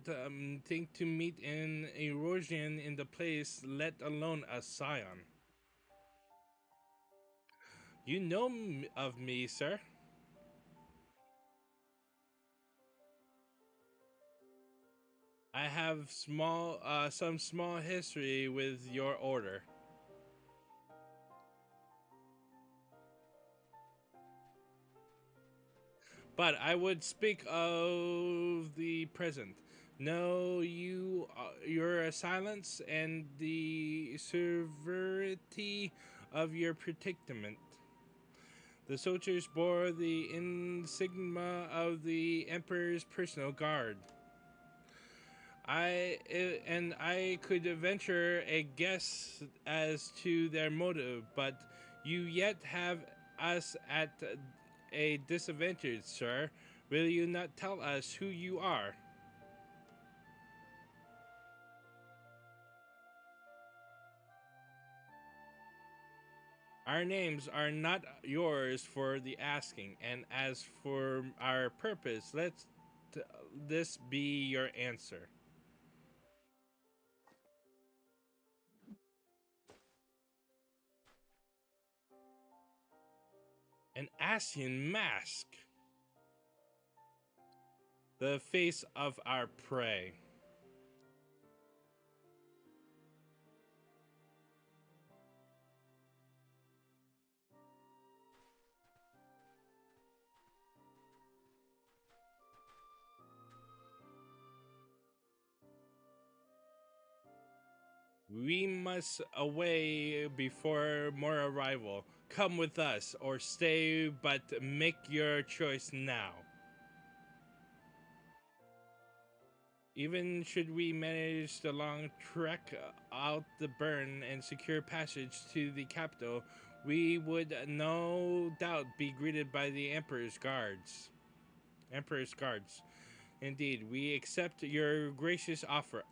think to meet an erosion in the place, let alone a scion. You know of me, sir? I have some small history with your order. But I would speak of the present. No, your silence and the severity of your predicament. The soldiers bore the insignia of the Emperor's personal guard. I could venture a guess as to their motive, but you yet have us at a disadvantage, sir. Will you not tell us who you are? Our names are not yours for the asking, and as for our purpose, this be your answer. An Asian mask, the face of our prey. We must away before more arrival. Come with us, or stay, but make your choice now. Even should we manage the long trek out the burn and secure passage to the capital, we would no doubt be greeted by the Emperor's guards. Emperor's guards. Indeed, we accept your gracious offer.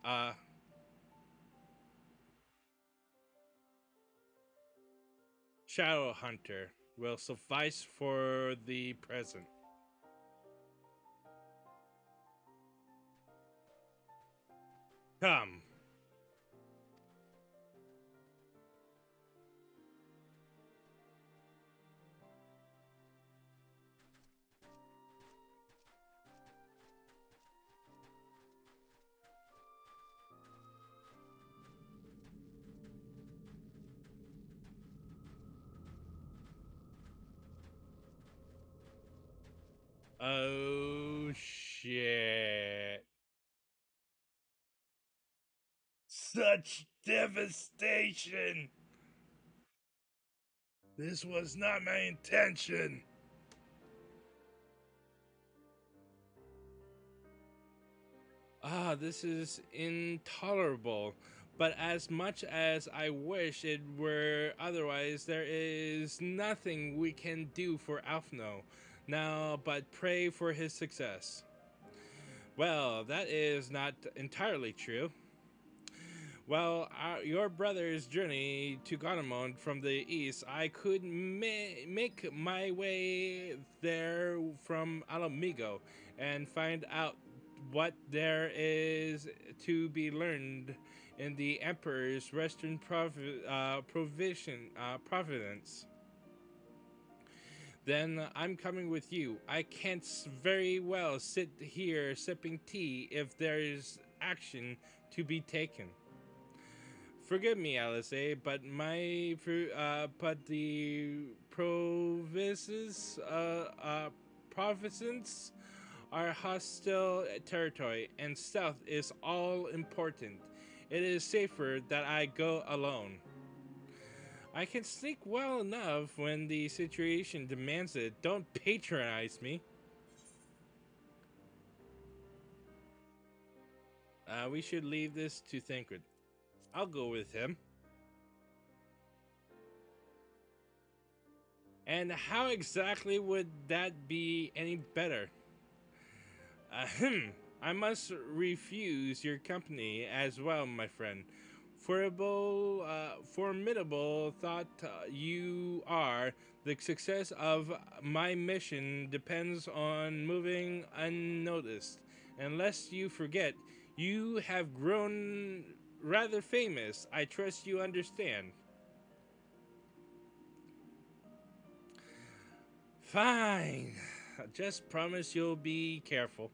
Shadow Hunter will suffice for the present. Come. Oh shit. Such devastation! This was not my intention. This is intolerable. But as much as I wish it were otherwise, there is nothing we can do for Alfno now but pray for his success. Well, that is not entirely true. Well, your brother's journey to Ganamon from the east, I could make my way there from Alamigo and find out what there is to be learned in the Emperor's Western Providence. Then I'm coming with you. I can't very well sit here sipping tea if there is action to be taken. Forgive me, Alice, but the provinces are hostile territory, and stealth is all important. It is safer that I go alone. I can sneak well enough when the situation demands it. Don't patronize me. We should leave this to Thancred. I'll go with him. And how exactly would that be any better? I must refuse your company as well, my friend. Formidable thought you are. The success of my mission depends on moving unnoticed. Unless you forget, you have grown rather famous. I trust you understand. Fine. Just promise you'll be careful.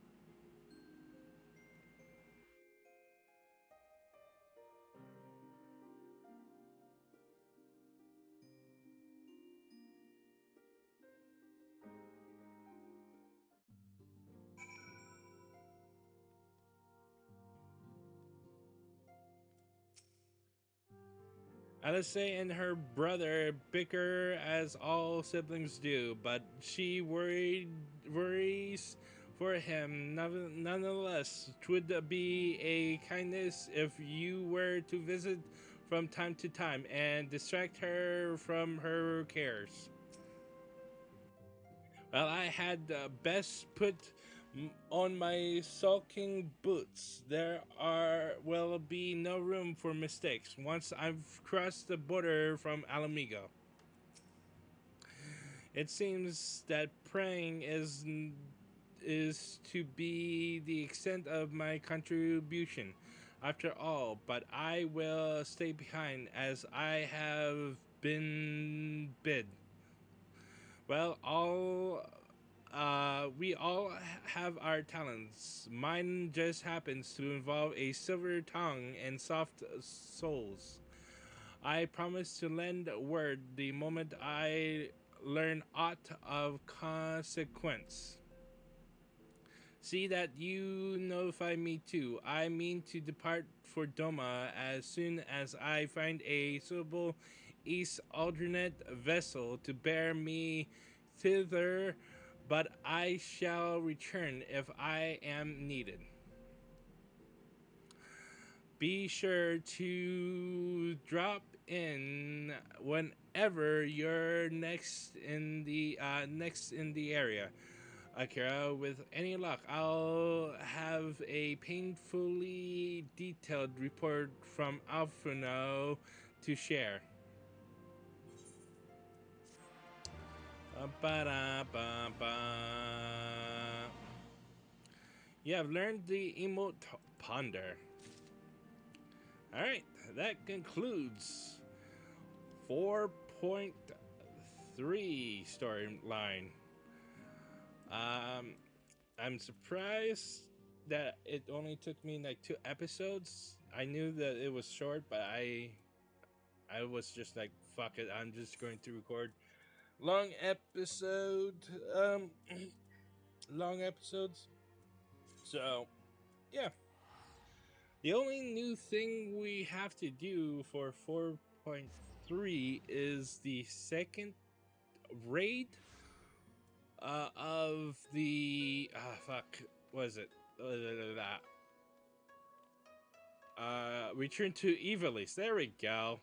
Alice and her brother bicker as all siblings do, but she worries for him. Nonetheless, 'twould be a kindness if you were to visit from time to time and distract her from her cares. Well, I had best put on my sulking boots. There will be no room for mistakes once I've crossed the border from Alamigo. It seems that praying is to be the extent of my contribution after all, but I will stay behind as I have been bid. Well, we all have our talents. Mine just happens to involve a silver tongue and soft souls. I promise to lend word the moment I learn aught of consequence. See that you notify me too. I mean to depart for Doma as soon as I find a suitable east alternate vessel to bear me thither, but I shall return if I am needed. Be sure to drop in whenever you're next in the area. Akira, with any luck, I'll have a painfully detailed report from Alfredo to share. Ba-da-ba-ba. You have learned the emote ponder. Alright, that concludes 4.3 storyline. I'm surprised that it only took me like 2 episodes. I knew that it was short, but I was just like, fuck it, I'm just going to record long episode long episodes. So, yeah. The only new thing we have to do for 4.3 is the second raid of the was it Return to Evilis. There we go.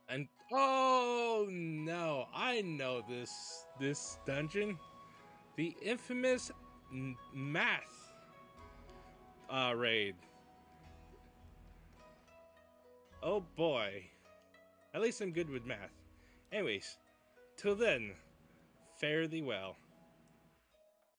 And oh no, I know this dungeon, the infamous math raid. Oh boy, at least I'm good with math. Anyways, till then, fare thee well.